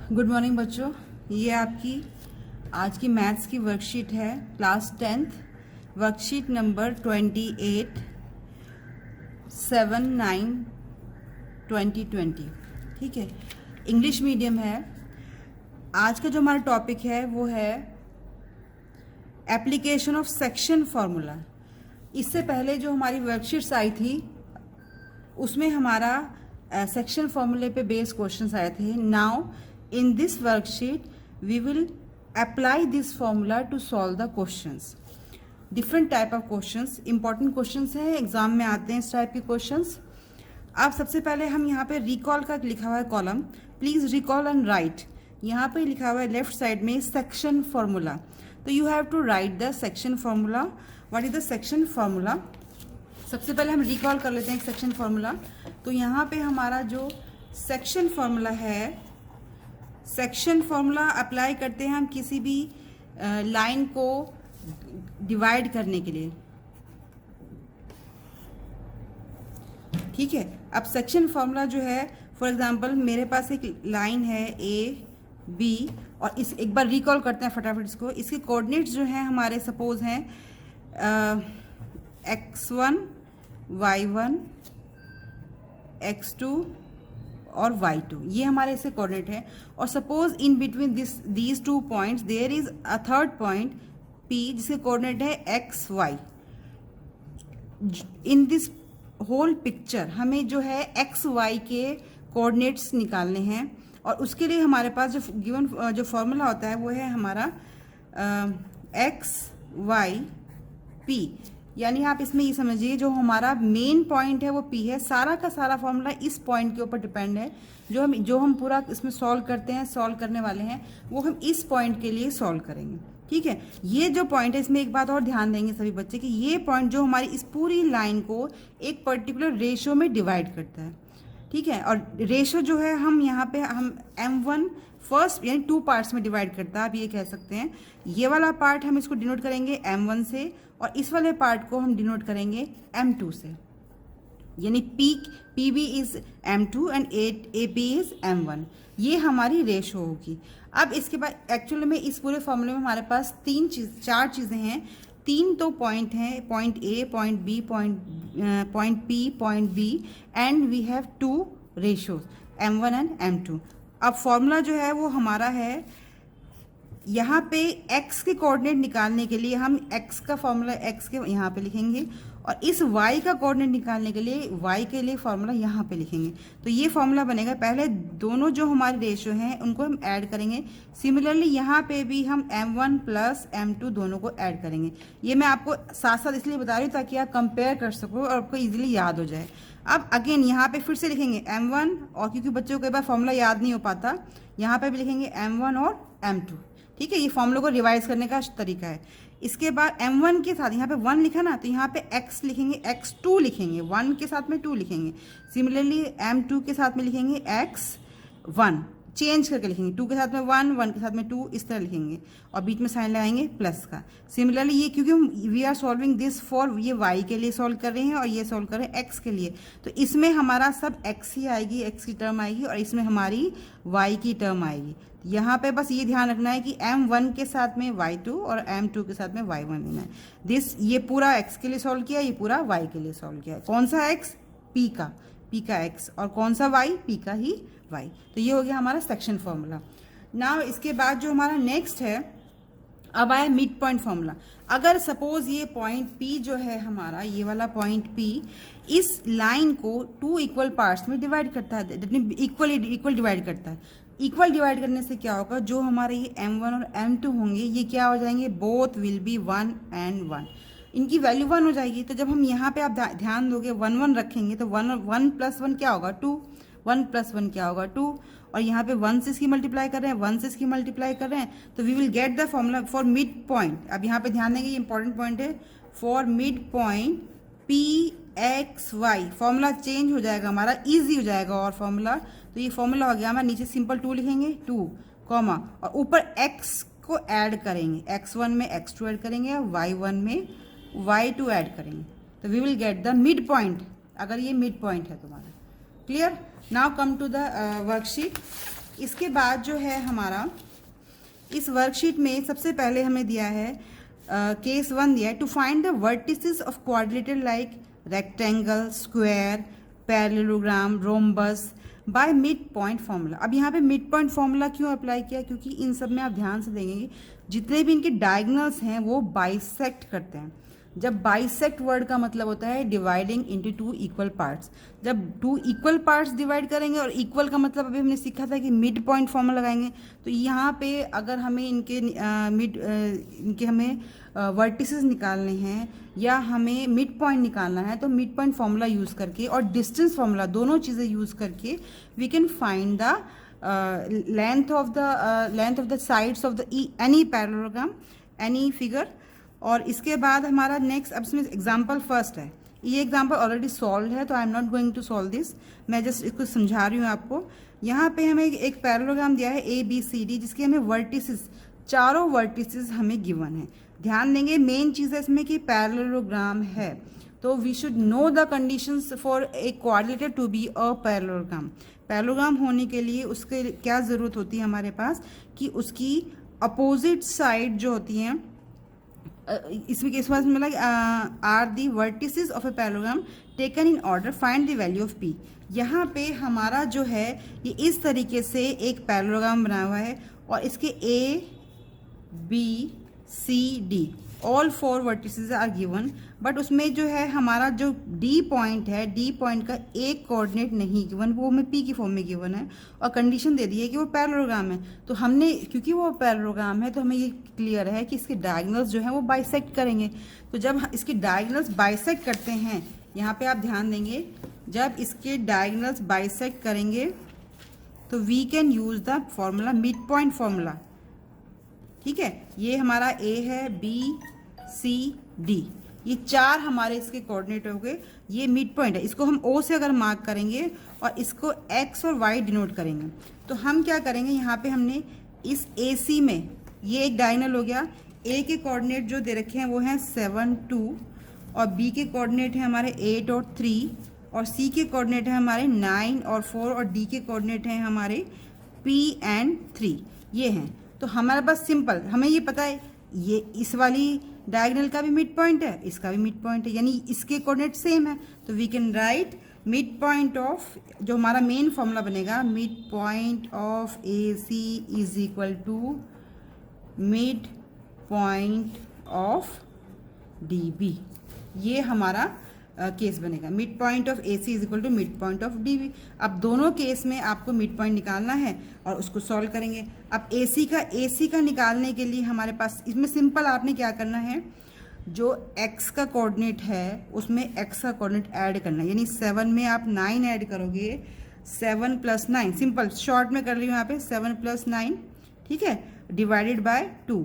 Good morning बच्चों। ये आपकी आज की मैथ्स की वर्कशीट है, क्लास 10th वर्कशीट नंबर 28 7/9/2020। ठीक है, इंग्लिश मीडियम है। आज का जो हमारा टॉपिक है वो है एप्लीकेशन ऑफ सेक्शन फार्मूला। इससे पहले जो हमारी वर्कशीट्स आई थी उसमें हमारा सेक्शन फार्मूले पे बेस्ड क्वेश्चंस आए थे। Now in this worksheet we will apply this formula to solve the questions, different type of questions, important questions हैं, एग्जाम में आते हैं इस टाइप के क्वेश्चंस। अब सबसे पहले हम यहाँ पे रिकॉल का लिखा हुआ है column, please recall and write. यहाँ पे लिखा हुआ है लेफ्ट साइड में सेक्शन फार्मूला, तो you have to write the section formula. What is the section formula? सबसे पहले हम रिकॉल कर लेते हैं सेक्शन फार्मूला। तो यहाँ पे हमारा जो सेक्शन फार्मूला है, सेक्शन फार्मूला अप्लाई करते हैं हम किसी भी लाइन को डिवाइड करने के लिए। ठीक है, अब सेक्शन फार्मूला जो है, फॉर एग्जांपल मेरे पास एक लाइन है ए बी, और इस एक बार रिकॉल करते हैं फटाफट इसको। इसके कोऑर्डिनेट्स जो हैं हमारे सपोज हैं x1 y1 x2 और y2, ये हमारे इसके कोऑर्डिनेट है। और suppose in between these two points there is a third point p जिसके कोऑर्डिनेट है x y। In this whole picture हमें जो है x y के कोऑर्डिनेट्स निकालने हैं, और उसके लिए हमारे पास जो गिवन जो फॉर्मूला होता है वो है हमारा x y p। यानी आप इसमें ये समझिए जो हमारा मेन पॉइंट है वो P है। सारा का सारा फॉर्मूला इस पॉइंट के ऊपर डिपेंड है। जो हम पूरा इसमें सॉल्व करते हैं, सॉल्व करने वाले हैं, वो हम इस पॉइंट के लिए सॉल्व करेंगे। ठीक है, ये जो पॉइंट है, इसमें एक बात और ध्यान देंगे सभी बच्चे कि ये पॉइंट जो हमारी इस पूरी लाइन को एक पर्टिकुलर रेशो में डिवाइड करता है। ठीक है, और रेशो जो है हम यहाँ पे हम m1 फर्स्ट यानी 2 पार्ट्स में डिवाइड करता है। आप ये कह सकते हैं ये वाला पार्ट हम इसको डिनोट करेंगे m1 से, और इस वाले पार्ट को हम डिनोट करेंगे m2 से। यानी pb is m2 and ap is m1। ये हमारी रेशो होगी। अब इसके बाद एक्चुअली में इस पूरे फॉर्मूले में हमारे पास 4 चीज़ें हैं। 3 तो पॉइंट हैं, point A, point B, point P, point B, and we have 2 ratios m1 and m2। अब फॉर्मूला जो है वो हमारा है, यहाँ पे x के कोऑर्डिनेट निकालने के लिए हम x का फॉर्मूला x के यहाँ पे लिखेंगे, और इस y का कोऑर्डिनेट निकालने के लिए y के लिए फॉर्मूला यहाँ पे लिखेंगे। तो ये फॉर्मूला बनेगा। पहले दोनों जो हमारे रेशो हैं उनको हम ऐड करेंगे। सिमिलरली यहाँ पे भी हम m1 प्लस m2 दोनों को ऐड करेंगे। ये मैं आपको साथ साथ इसलिए बता रही हूँ ताकि आप कंपेयर कर सको और आपको ईजिली याद हो जाए। अब अगेन यहाँ पे फिर से लिखेंगे m1, और क्योंकि बच्चों को कई बार फॉर्मूला याद नहीं हो पाता, यहाँ पे भी लिखेंगे m1 और m2। ठीक है, ये फॉर्मूला को रिवाइज करने का तरीका है। इसके बाद m1 के साथ यहाँ पे 1 लिखा ना, तो यहाँ पे x लिखेंगे, x2 लिखेंगे, 1 के साथ में 2 लिखेंगे। सिमिलरली m2 के साथ में लिखेंगे x1, चेंज करके लिखेंगे, 2 के साथ में 1, 1 के साथ में 2, इस तरह लिखेंगे, और बीच में साइन लगाएंगे प्लस का। सिमिलरली ये क्योंकि we are solving this for, ये y के लिए सॉल्व कर रहे हैं और ये सॉल्व कर रहे हैं x के लिए, तो इसमें हमारा सब x ही आएगी, x की टर्म आएगी, और इसमें हमारी y की टर्म आएगी। यहाँ पे बस ये ध्यान रखना है कि m1 के साथ में y2 और m2 के साथ में y1 लेना है। ये पूरा x के लिए सॉल्व किया, ये पूरा y के लिए सॉल्व किया है। कौन सा x? p का x, और कौन सा y? p का ही y। तो ये हो गया हमारा सेक्शन फॉर्मूला। नाउ इसके बाद जो हमारा नेक्स्ट है, अब आया मिड पॉइंट फॉर्मूला। अगर सपोज ये पॉइंट P जो है हमारा, ये वाला पॉइंट P इस लाइन को 2 इक्वल पार्ट्स में डिवाइड करता है, इक्वल डिवाइड करता है। इक्वल डिवाइड करने से क्या होगा, जो हमारे ये m1 और m2 होंगे ये क्या हो जाएंगे, बोथ विल बी 1 and 1, इनकी वैल्यू 1 हो जाएगी। तो जब हम यहाँ पे आप ध्यान दोगे 1 1 रखेंगे तो 1 प्लस 1 क्या होगा, 2, 1 प्लस 1 क्या होगा, 2, और यहाँ पे 1 से इसकी मल्टीप्लाई कर रहे हैं, 1 से इसकी मल्टीप्लाई कर रहे हैं, तो we will get the formula for mid point. अब यहाँ पे ध्यान देंगे, ये इंपॉर्टेंट पॉइंट है, for mid point px y, formula change हो जाएगा हमारा, इजी हो जाएगा और फॉर्मूला। तो ये फॉर्मूला हो गया हमारा, नीचे सिंपल 2 लिखेंगे, 2 कॉमा, और ऊपर x को ऐड करेंगे, x1 में x2 ऐड करेंगे और y1 में y2 ऐड करेंगे, तो we will get the mid point, अगर ये मिड पॉइंट है तुम्हारा। Clear? Now come to the worksheet. इसके बाद जो है हमारा इस वर्कशीट में सबसे पहले हमें दिया है केस 1 दिया है, to find the vertices of quadrilateral like rectangle, square, parallelogram, rhombus by mid point formula. अब यहाँ पे मिड पॉइंट फार्मूला क्यों अप्लाई किया, क्योंकि इन सब में आप ध्यान से देखेंगे जितने भी इनके डायगोनल्स हैं वो बाइसेक्ट करते हैं। जब बाइसेक्ट वर्ड का मतलब होता है dividing into two equal parts. जब टू इक्वल पार्ट्स डिवाइड करेंगे, और इक्वल का मतलब अभी हमने सीखा था कि मिड पॉइंट फॉर्मूला लगाएंगे, तो यहाँ पे अगर हमें इनके हमें वर्टिसेस निकालने हैं या हमें मिड पॉइंट निकालना है, तो मिड पॉइंट फॉर्मूला यूज़ करके और डिस्टेंस फॉर्मूला दोनों चीज़ें यूज़ करके we can find the length of the sides of the any parallelogram, any figure. और इसके बाद हमारा नेक्स्ट, अब इसमें एग्जाम्पल फर्स्ट है, ये एग्जाम्पल ऑलरेडी सॉल्व है तो I am not going to solve this, मैं जस्ट इसको समझा रही हूँ आपको। यहाँ पे हमें एक पैरेललोग्राम दिया है ABCD, जिसके हमें वर्टिसेस, चारों वर्टिसेस हमें गिवन है। ध्यान देंगे मेन चीज़ है इसमें कि पैरेललोग्राम है, तो we should know the conditions for a quadrilateral to be a parallelogram. Parallelogram होने के लिए उसके क्या ज़रूरत होती है हमारे पास, कि उसकी अपोजिट साइड जो होती हैं, इसमें इस बात में मिला are the vertices of a parallelogram taken in order, find the value of P. यहाँ पे हमारा जो है ये इस तरीके से एक पैरेललोग्राम बना हुआ है और इसके ABCD all 4 vertices are given, but उसमें जो है हमारा जो डी पॉइंट है, डी पॉइंट का एक कोऑर्डिनेट नहीं गिवन, वो हमें पी की फॉर्म में गिवन है और कंडीशन दे दी है कि वो पैरेललोग्राम है। तो हमने, क्योंकि वो पैरेललोग्राम है तो हमें ये क्लियर है कि इसके डायगोनल्स जो है वो बाइसेक्ट करेंगे। तो जब इसके डायगोनल्स बाइसेक्ट करते हैं, यहाँ पे आप ध्यान देंगे, जब इसके डायगोनल्स बाइसेक्ट करेंगे तो we can use the formula mid point formula. ठीक है, ये हमारा A है, BCD, ये 4 हमारे इसके कोऑर्डिनेट हो गए। ये मिड पॉइंट है, इसको हम O से अगर मार्क करेंगे और इसको X और Y डिनोट करेंगे, तो हम क्या करेंगे, यहाँ पे हमने इस AC में, ये एक डायगोनल हो गया, A के कोऑर्डिनेट जो दे रखे हैं वो हैं 7, 2, और B के कोऑर्डिनेट है हमारे 8 और 3, और C के कोऑर्डिनेट है हमारे 9 और 4, और D के कोऑर्डिनेट हैं हमारे P एंड 3, ये हैं। तो हमारे पास सिंपल, हमें ये पता है ये इस वाली डायगोनल का भी मिड पॉइंट है, इसका भी मिड पॉइंट है, यानी इसके कोऑर्डिनेट सेम है, तो we can write mid point of, जो हमारा मेन फॉर्मूला बनेगा, mid point of AC is equal to mid point of DB। ये हमारा केस बनेगा, mid point of AC is equal to mid point of DB। अब दोनों case में आपको मिड पॉइंट निकालना है और उसको सॉल्व करेंगे। अब AC का निकालने के लिए हमारे पास इसमें सिंपल आपने क्या करना है, जो x का कोऑर्डिनेट है उसमें x का कोऑर्डिनेट ऐड करना है, यानी 7 में आप 9 ऐड करोगे, 7 + 9, सिंपल शॉर्ट में कर रही हूँ यहाँ पे, 7 + 9, ठीक है, डिवाइडेड बाय 2।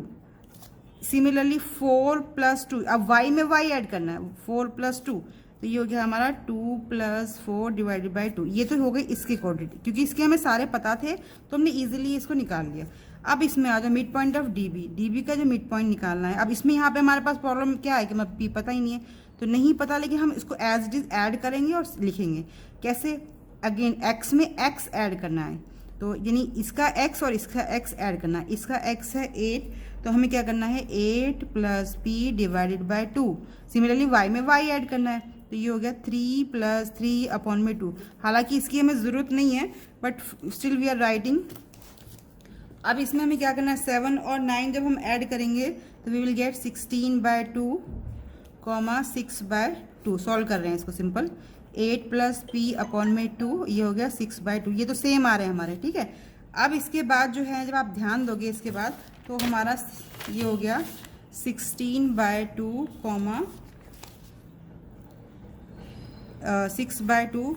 सिमिलरली 4 + 2, अब y में y ऐड करना है, 4 + 2, तो ये हो गया हमारा 2 + 4 डिवाइडेड बाय 2। ये तो हो गई इसके कोऑर्डिनेट, क्योंकि इसके हमें सारे पता थे तो हमने इजीली इसको निकाल लिया। अब इसमें आ जाओ मिड पॉइंट ऑफ DB का जो मिड पॉइंट निकालना है। अब इसमें यहाँ पे हमारे पास प्रॉब्लम क्या है कि मतलब P पता ही नहीं है, तो नहीं पता, लेकिन हम इसको एज इट इज ऐड करेंगे और लिखेंगे कैसे, अगेन x में x ऐड करना है, तो यानी इसका x और इसका x ऐड करना है। इसका x है 8, तो हमें क्या करना है 8 + P divided by 2। Similarly y में y ऐड करना है, तो ये हो गया 3 + 3/2। हालांकि इसकी हमें ज़रूरत नहीं है, but still we are writing. अब इसमें हमें क्या करना है, 7 और 9 जब हम ऐड करेंगे तो वी विल गेट 16/2, 6/2। सॉल्व कर रहे हैं इसको सिंपल, 8 + P/2, ये हो गया 6/2। ये तो सेम आ रहे हैं हमारे, ठीक है। अब इसके बाद जो है, जब आप ध्यान दोगे इसके बाद, तो हमारा ये हो गया 16/2, 6/2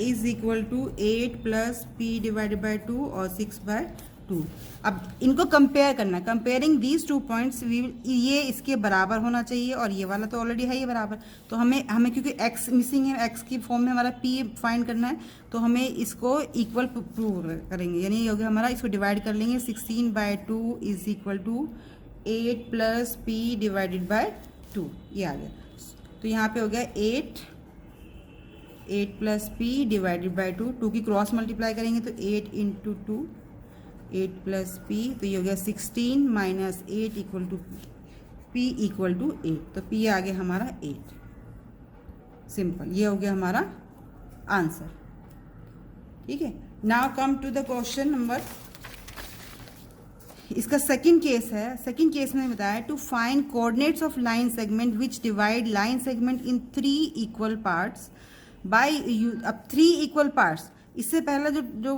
is equal to 8 + P divided by 2 और 6/2। अब इनको कंपेयर करना है, कंपेयरिंग दीज 2 पॉइंट्स, ये इसके बराबर होना चाहिए और ये वाला तो ऑलरेडी है ये बराबर। तो हमें क्योंकि x मिसिंग है, x की फॉर्म में हमारा P फाइंड करना है, तो हमें इसको इक्वल प्रूव करेंगे, यानी ये हो गया हमारा, इसको डिवाइड कर लेंगे, 16/2 is equal to 8 + P divided by 2, ये आ गया। तो यहाँ पे हो गया 8 8 प्लस पी डिवाइडेड बाई 2, 2 की क्रॉस मल्टीप्लाई करेंगे तो 8 इंटू 2, 8 प्लस पी, तो ये हो गया 16 minus 8 equal to P equal to 8, तो पी आ गया हमारा 8। सिंपल, ये हो गया हमारा आंसर। ठीक है, now come to the question number, इसका सेकंड केस है। सेकंड केस में बताया to find coordinates of line segment which divide line segment in 3 equal parts by, अब 3 इक्वल पार्ट्स, इससे पहले जो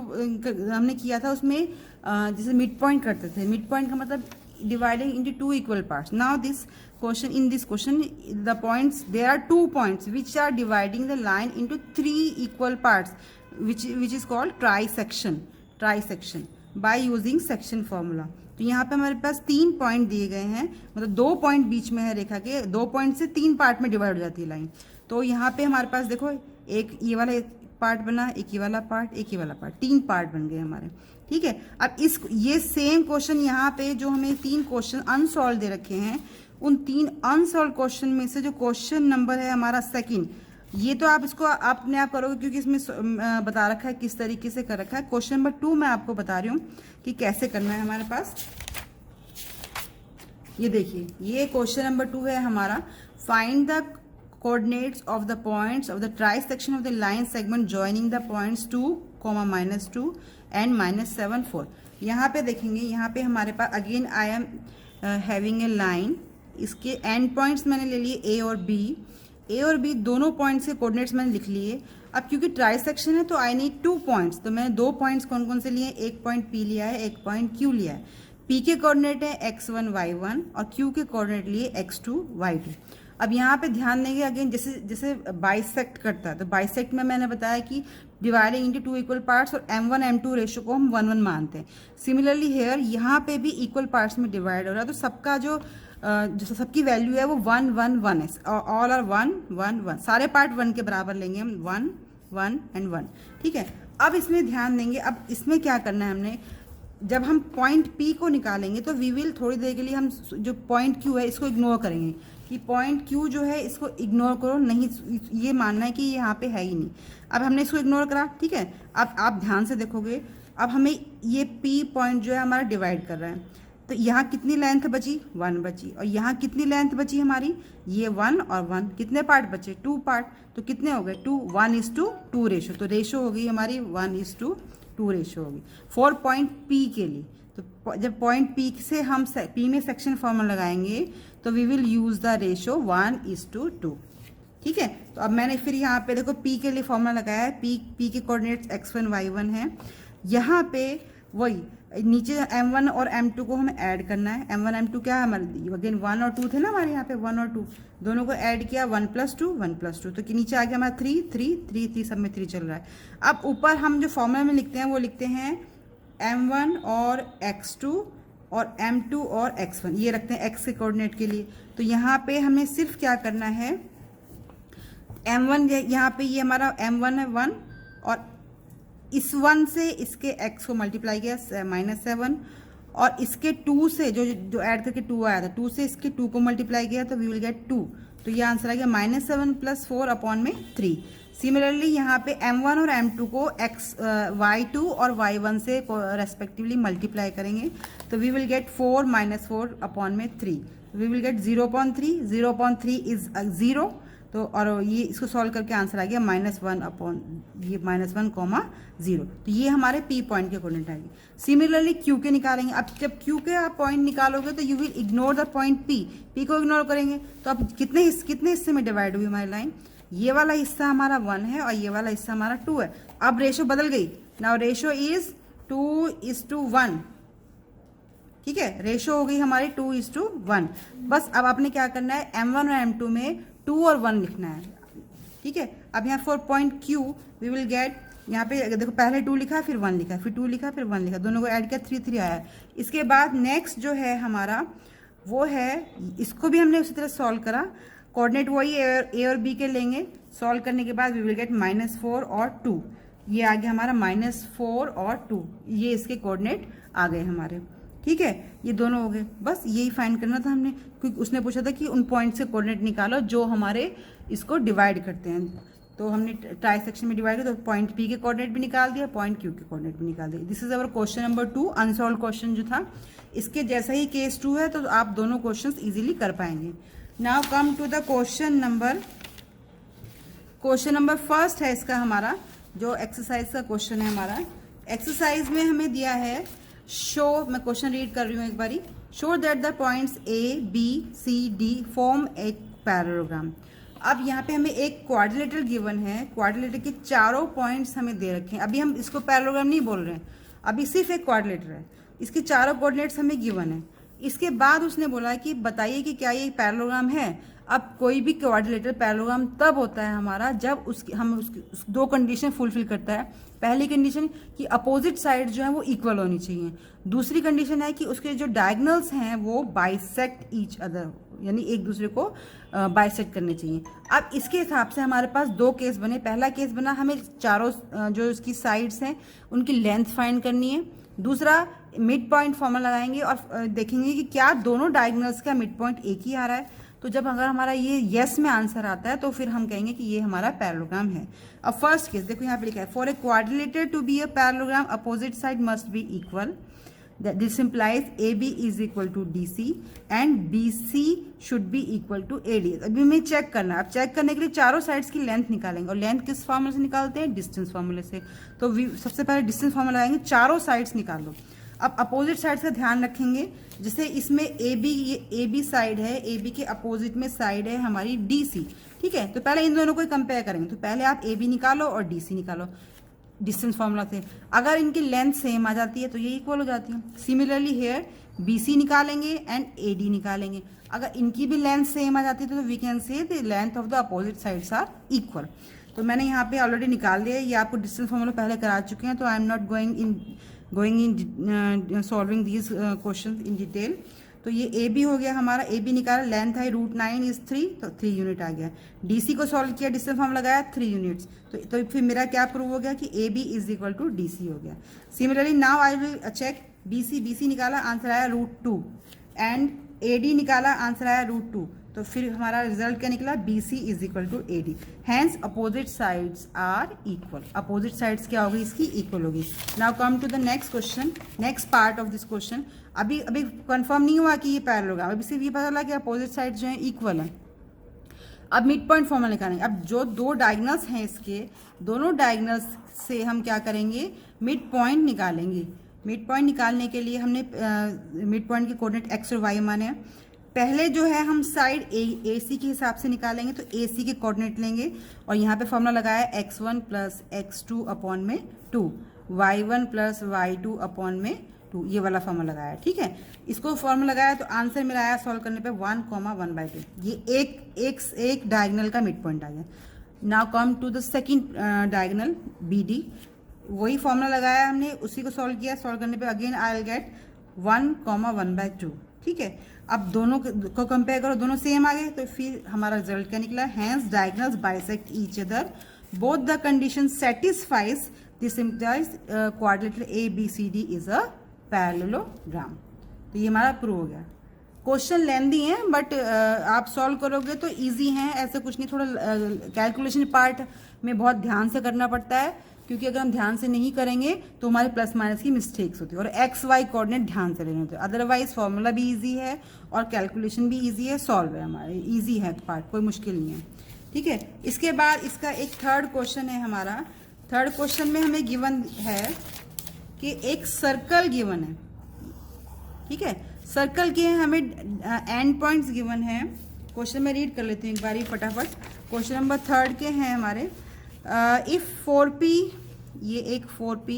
हमने किया था उसमें जैसे मिड पॉइंट करते थे, मिड पॉइंट का मतलब dividing into 2 equal parts. Now this question, in this question the points, there are 2 points which are dividing the line into 3 equal parts which is called trisection by using section formula। तो यहाँ पे हमारे पास 3 point दिए गए हैं, मतलब 2 point बीच में है रेखा के, 2 पॉइंट से 3 पार्ट में डिवाइड हो जाती है लाइन। तो यहाँ पे हमारे पास देखो एक ये वाला एक पार्ट बना, एक ये वाला पार्ट, एक ये वाला पार्ट, 3 पार्ट बन गए हमारे। ठीक है, अब ये सेम क्वेश्चन यहाँ पे जो हमें 3 क्वेश्चन अनसॉल्व दे रखे हैं, उन 3 अनसॉल्व क्वेश्चन में से जो क्वेश्चन नंबर है हमारा सेकंड, ये तो आप इसको अपने आप करोगे क्योंकि इसमें बता रखा है किस तरीके से कर रखा है। क्वेश्चन नंबर 2 मैं आपको बता रही हूँ कि कैसे करना है हमारे पास। ये देखिए, ये क्वेश्चन नंबर 2 है हमारा, find the coordinates of the points of the trisection of the line segment joining the points 2, -2 and -7, 4। यहाँ पे देखेंगे, यहाँ पे हमारे पास again I am having a line, इसके एंड पॉइंट्स मैंने ले लिए ए और बी, ए और बी दोनों पॉइंट्स के कोऑर्डिनेट्स मैंने लिख लिए। अब क्योंकि ट्राइसेक्शन है तो आई नीड 2 पॉइंट्स, तो मैंने 2 पॉइंट्स कौन कौन से लिए, एक पॉइंट पी लिया है, एक पॉइंट क्यू लिया है। पी के कोऑर्डिनेट है x1 y1 और क्यू के कोऑर्डिनेट लिए x2 y2। अब यहाँ पे ध्यान देंगे अगेन, जैसे जैसे बाइसेक्ट करता है, तो बाइसेक्ट में मैंने बताया कि डिवाइडिंग इनटू 2 इक्वल पार्ट्स और m1 m2 रेशियो को हम 1:1 मानते हैं। सिमिलरली हेयर यहाँ पे भी इक्वल पार्ट्स में डिवाइड हो रहा है, तो सबका जो सबकी वैल्यू है वो 1 1 1 है, ऑल आर 1 1 1, सारे पार्ट 1 के बराबर लेंगे हम, 1 1 एंड 1। ठीक है, अब इसमें ध्यान देंगे, अब इसमें क्या करना है हमने, जब हम पॉइंट P को निकालेंगे तो वी विल थोड़ी देर के लिए हम जो पॉइंट Q है इसको इग्नोर करेंगे कि पॉइंट Q जो है इसको इग्नोर करो, नहीं ये मानना है कि यहाँ पे है ही नहीं। अब हमने इसको इग्नोर करा, ठीक है। अब आप ध्यान से देखोगे, अब हमें ये P पॉइंट जो है हमारा डिवाइड कर रहा है, तो यहाँ कितनी लेंथ बची, 1 बची, और यहाँ कितनी लेंथ बची हमारी, ये 1 और 1, कितने पार्ट बचे, 2 पार्ट, तो कितने हो गए 2, 1:2 रेशो, तो रेशो हो गई हमारी 1:2 रेशो होगी फॉर पॉइंट P के लिए। तो जब पॉइंट P से हम P में सेक्शन फॉर्मूला लगाएंगे तो we will use the ratio 1:2। ठीक है, तो अब मैंने फिर यहाँ पे देखो P के लिए फॉर्मूला लगाया है, P के कोऑर्डिनेट्स x1 y1 है। यहाँ पे वही नीचे m1 और m2 को हमें ऐड करना है। m1 m2 क्या है हमारे, अगेन 1 और 2 थे ना हमारे यहाँ पे, 1 और 2 दोनों को ऐड किया, 1 + 2 1 + 2, तो नीचे आ गया हमारा 3 3 3 3, सब में 3 चल रहा है। अब ऊपर हम जो फॉर्मूला में लिखते हैं वो लिखते हैं m1 और x2 और m2 और x1, ये रखते हैं x के कोऑर्डिनेट के लिए। तो यहाँ पे हमें सिर्फ क्या करना है, m1 यहाँ पे ये हमारा m1 है 1, और इस 1 से इसके x को मल्टीप्लाई किया -7, और इसके 2 से जो ऐड करके 2 आया था, 2 से इसके 2 को मल्टीप्लाई किया तो वी विल गेट 2, तो ये आंसर आ गया -7 + 4/3। सिमिलरली यहाँ पे m1 और m2 को y2 और y1 से रेस्पेक्टिवली मल्टीप्लाई करेंगे तो we will get 4 - 4/3, we will get 0.3, 0.3 is 0, तो और ये इसको सॉल्व करके आंसर आ गया -1/0, तो ये हमारे P पॉइंट के कोऑर्डिनेट आएगी। सिमिलरली Q के निकालेंगे। अब जब Q के आप पॉइंट निकालोगे तो you will ignore the point P को इग्नोर करेंगे, तो अब कितने हिस्से में डिवाइड हुई हमारी लाइन, ये वाला हिस्सा हमारा 1 है और ये वाला हिस्सा हमारा 2 है। अब रेशो बदल गई, नाउ रेशो इज 2:1, ठीक है, रेशो हो गई हमारी 2:1। बस अब आपने क्या करना है, m1 और m2 में 2 और 1 लिखना है, ठीक है। अब यहाँ for point Q we will get, यहाँ पे देखो पहले 2 लिखा फिर 1 लिखा फिर 2 लिखा फिर 1 लिखा, दोनों को ऐड किया 3 3 आया। इसके बाद नेक्स्ट जो है हमारा वो है, इसको भी हमने उसी तरह सॉल्व करा, कोऑर्डिनेट वही ए और बी के लेंगे, सॉल्व करने के बाद वी विल गेट -4 और 2, ये आ गया हमारा -4 और 2, ये इसके कोऑर्डिनेट आ गए हमारे, ठीक है। ये दोनों हो गए, बस यही फाइंड करना था हमने, क्योंकि उसने पूछा था कि उन पॉइंट से कोऑर्डिनेट निकालो जो हमारे इसको डिवाइड करते हैं। तो हमने ट्राई सेक्शन में डिवाइड किया, तो पॉइंट पी के कोऑर्डिनेट भी निकाल दिया, पॉइंट क्यू के कोऑर्डिनेट भी निकाल दिया। This is our question number 2, unsolved question जो था। इसके जैसा ही केस 2 है, तो आप दोनों क्वेश्चंस इजीली कर पाएंगे। Now come to the question number first है इसका हमारा, जो एक्सरसाइज का क्वेश्चन है हमारा। एक्सरसाइज में हमें दिया है शो, मैं क्वेश्चन रीड कर रही हूँ एक बारी। Show that the points A B C D form a parallelogram. अब यहाँ पे हमें एक क्वाड्रिलेटरल गिवन है, क्वाड्रिलेटर के चारों पॉइंट्स हमें दे रखे हैं। अभी हम इसको पैरेललोग्राम नहीं बोल रहे हैं, अभी सिर्फ एक क्वाड्रिलेटर है, इसके चारों कोऑर्डिनेट्स हमें गिवन है। इसके बाद उसने बोला कि बताइए कि क्या ये पैरेललोग्राम है। अब कोई भी क्वाड्रिलेटर पैरेललोग्राम तब होता है हमारा जब उसकी दो कंडीशन फुलफिल करता है। पहली कंडीशन कि अपोजिट साइड जो है वो इक्वल होनी चाहिए। दूसरी कंडीशन है कि उसके जो डायगोनल्स हैं वो बाइसेक्ट ईच अदर, यानी एक दूसरे को बाइसेक्ट करने चाहिए। अब इसके हिसाब से हमारे पास दो केस बने। पहला केस बना, हमें चारों जो इसकी साइड्स हैं उनकी लेंथ फाइंड करनी है। दूसरा, मिड पॉइंट फॉर्मूला लगाएंगे और देखेंगे कि क्या दोनों डायगोनल्स का मिड पॉइंट एक ही आ रहा है। तो जब अगर हमारा ये यस में आंसर आता है तो फिर हम कहेंगे कि ये हमारा पैरेललोग्राम है। अब फर्स्ट केस देखो, यहाँ पे लिखा है for a quadrilateral to be a parallelogram opposite side must be equal. This implies A B is equal to D C and B C should be equal to A D. अभी हमें check करना है। अब check करने के लिए चारों sides की लेंथ निकालेंगे, और लेंथ किस फॉर्मूले से निकालते हैं? डिस्टेंस फॉर्मूले से। तो सबसे पहले डिस्टेंस फॉर्मूला लगाएंगे, चारों साइड्स निकाल लो। अब अपोजिट साइड का ध्यान रखेंगे, जैसे इसमें ए बी साइड है, ए बी के अपोजिट में साइड है हमारी डी सी, ठीक है। तो पहले इन दोनों को कंपेयर करेंगे। तो पहले आप ए बी निकालो और डी सी निकालो डिस्टेंस फॉर्मूला से। अगर इनकी लेंथ सेम आ जाती है तो ये इक्वल हो जाती है। सिमिलरली हेयर बी सी निकालेंगे एंड ए डी निकालेंगे। अगर इनकी भी लेंथ सेम आ जाती है तो we can say the length of the opposite sides are equal. तो मैंने यहाँ पे ऑलरेडी निकाल दिया है, ये आपको डिस्टेंस फॉर्मूला पहले करा चुके हैं, तो I am not going in solving these question in detail. तो ये ए बी हो गया हमारा, ए बी निकाला, लेंथ है √9 इज 3, तो 3 यूनिट आ गया। डी सी को सॉल्व किया, डिस्टेंस फॉर्म लगाया 3 यूनिट्स, तो फिर मेरा क्या प्रूव हो गया कि A B is equal to D C हो गया। Similarly now I will check B C निकाला, आंसर आया √2 एंड ए डी निकाला, आंसर आया √2। तो फिर हमारा रिजल्ट क्या निकला? B C is equal to A D. Hence opposite sides are equal. Opposite sides क्या होगी? इसकी इक्वल होगी। Now come to the next question, next part of this question. अभी कंफर्म नहीं हुआ कि ये पैरेललोग्राम, अभी सिर्फ ये पता चला कि अपोजिट साइड जो है इक्वल है। अब मिड पॉइंट फॉर्मूला निकालेंगे। अब जो दो डायगोनल्स हैं इसके, दोनों डायगोनल्स से हम क्या करेंगे? मिड पॉइंट निकालेंगे। मिड पॉइंट निकालने के लिए हमने मिड पॉइंट के कोऑर्डिनेट एक्स और वाई माने हैं। पहले जो है हम साइड ए सी के हिसाब से निकालेंगे, तो ए सी के कोऑर्डिनेट लेंगे और यहाँ पे फॉर्मूला लगाया x1 प्लस x2 अपॉन में 2, y1 प्लस y2 अपॉन में 2, ये वाला फॉर्मूला लगाया, ठीक है। इसको फॉर्मूला लगाया तो आंसर मेरा आया सॉल्व करने पे 1,1/2। ये एक डायगोनल का मिड पॉइंट आ गया। Now come to the second diagonal B D, वही फॉर्मूला लगाया हमने, उसी को सॉल्व किया। सॉल्व करने पे अगेन आई विल गेट 1,1/2, ठीक है। अब दोनों को कंपेयर करो, दोनों सेम आ गए, तो फिर हमारा रिजल्ट क्या निकला? Hence diagonals bisect each other, both the condition satisfies, this implies quadrilateral A B C D is a parallelogram. तो ये हमारा प्रूव हो गया। क्वेश्चन लेंदी है बट आप सॉल्व करोगे तो इजी हैं, ऐसे कुछ नहीं। थोड़ा कैलकुलेशन पार्ट में बहुत ध्यान से करना पड़ता है, क्योंकि अगर हम ध्यान से नहीं करेंगे तो हमारे प्लस माइनस की मिस्टेक्स होती है। और एक्स वाई कोऑर्डिनेट ध्यान से लेने होते हैं, अदरवाइज फॉर्मूला भी इजी है और कैलकुलेशन भी इजी है, सॉल्व है हमारे, इजी है पार्ट, कोई मुश्किल नहीं है, ठीक है। इसके बाद इसका एक थर्ड क्वेश्चन है हमारा। थर्ड क्वेश्चन में हमें गिवन है कि एक सर्कल गिवन है, ठीक है। सर्कल के हमें एंड पॉइंट्स गिवन है। क्वेश्चन में रीड कर लेती हूँ एक बारी फटाफट। क्वेश्चन नंबर 3 के हैं हमारे। इफ 4p, ये एक 4p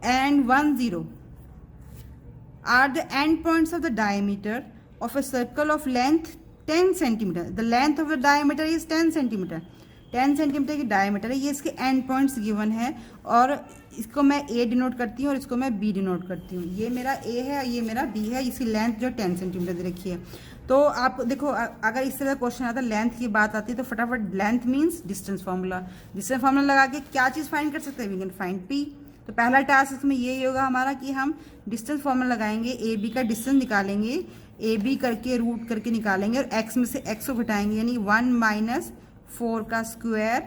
and 1 0 are the end points of the diameter of a circle of length 10 centimetre, the length of the diameter is 10 centimetre, 10 centimetre की डायमीटर है, ये इसके एंड पॉइंट्स गिवन है। और इसको मैं ए डिनोट करती हूँ और इसको मैं बी डिनोट करती हूँ। ये मेरा ए है और ये मेरा बी है। इसकी लेंथ जो 10 सेंटीमीटर दे रखी है। तो आप देखो, अगर इस तरह क्वेश्चन आता है, लेंथ की बात आती है, तो फटाफट length means distance formula, distance formula लगा के क्या चीज़ फाइंड कर सकते हैं? We can find P. तो पहला टास्क इसमें यही होगा हमारा कि हम डिस्टेंस फार्मूला लगाएंगे, ए बी का डिस्टेंस निकालेंगे, ए बी करके रूट करके निकालेंगे और एक्स में से एक्स को घटाएंगे, यानी 1 - 4 का स्क्वायर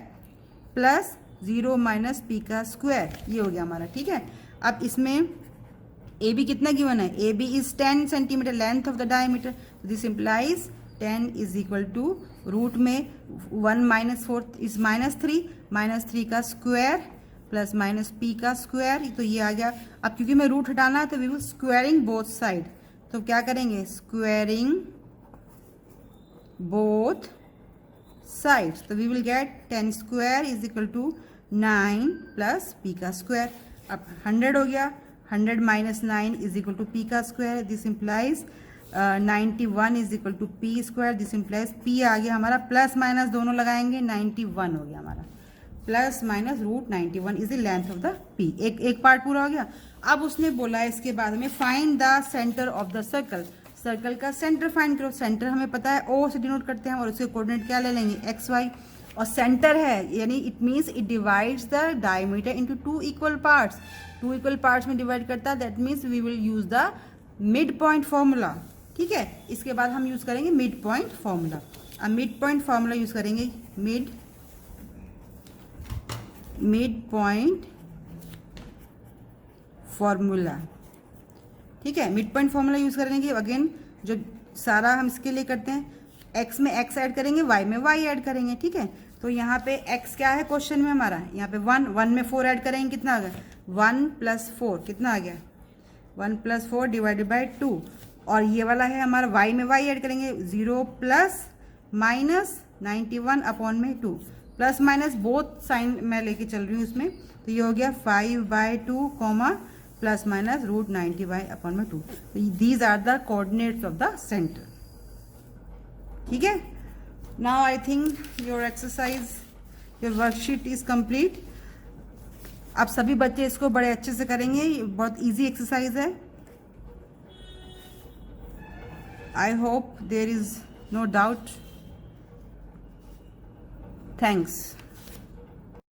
प्लस 0 माइनस पी का स्क्वायर, ये हो गया हमारा। ठीक है, अब इसमें ए बी कितना गिवन है, A B is 10 centimetre length of the diameter, this implies 10 is equal to root में 1 माइनस 4 इज -3 का स्क्वायर प्लस माइनस पी का स्क्वायर, तो ये आ गया। अब क्योंकि मैं रूट हटाना है तो we will squaring both side, तो क्या करेंगे, स्क्वायरिंग बोथ साइड्स, तो we will get 10 square is equal to 9 plus P का स्क्वायर। अब 100 हो गया, 100 minus 9 is equal to P का square, this implies 91 is equal to P square, this implies P आ गया हमारा, प्लस माइनस दोनों लगाएंगे, 91 हो गया हमारा, plus minus root 91 is the length of the P. एक पार्ट पूरा हो गया। अब उसने बोला है इसके बाद में find the centre of the circle, circle का सेंटर फाइंड करो। सेंटर हमें पता है ओ से डिनोट करते हैं और उसके कोऑर्डिनेट क्या ले लेंगे, एक्स वाई, और सेंटर है यानी it means it divides the diameter into 2 equal parts, 2 equal parts में डिवाइड करता है, that means we will use the mid point formula. ठीक है, इसके बाद हम यूज करेंगे मिड पॉइंट फॉर्मूला। अब मिड पॉइंट फॉर्मूला यूज करेंगे, मिड पॉइंट फॉर्मूला। ठीक है, मिड पॉइंट फॉर्मूला यूज करेंगे। अगेन जो सारा हम इसके लिए करते हैं, x में x ऐड करेंगे, y में y ऐड करेंगे। ठीक है, तो यहाँ पे x क्या है क्वेश्चन में हमारा, यहाँ पे 1 में 4 ऐड करेंगे, कितना आ गया, 1 प्लस 4 कितना आ गया, 1 प्लस 4 डिवाइडेड बाई 2, और ये वाला है हमारा y में y ऐड करेंगे, 0 प्लस माइनस 91 अपॉन में 2, प्लस माइनस बोथ साइन मैं लेके चल रही हूँ इसमें, तो ये हो गया 5/2 comma plus minus root 90 upon में 2। These are the coordinates of the centre. ठीक है, now I think your exercise, your worksheet is complete. अब सभी बच्चे इसको बड़े अच्छे से करेंगे, बहुत इजी एक्सरसाइज है। I hope there is no doubt. Thanks.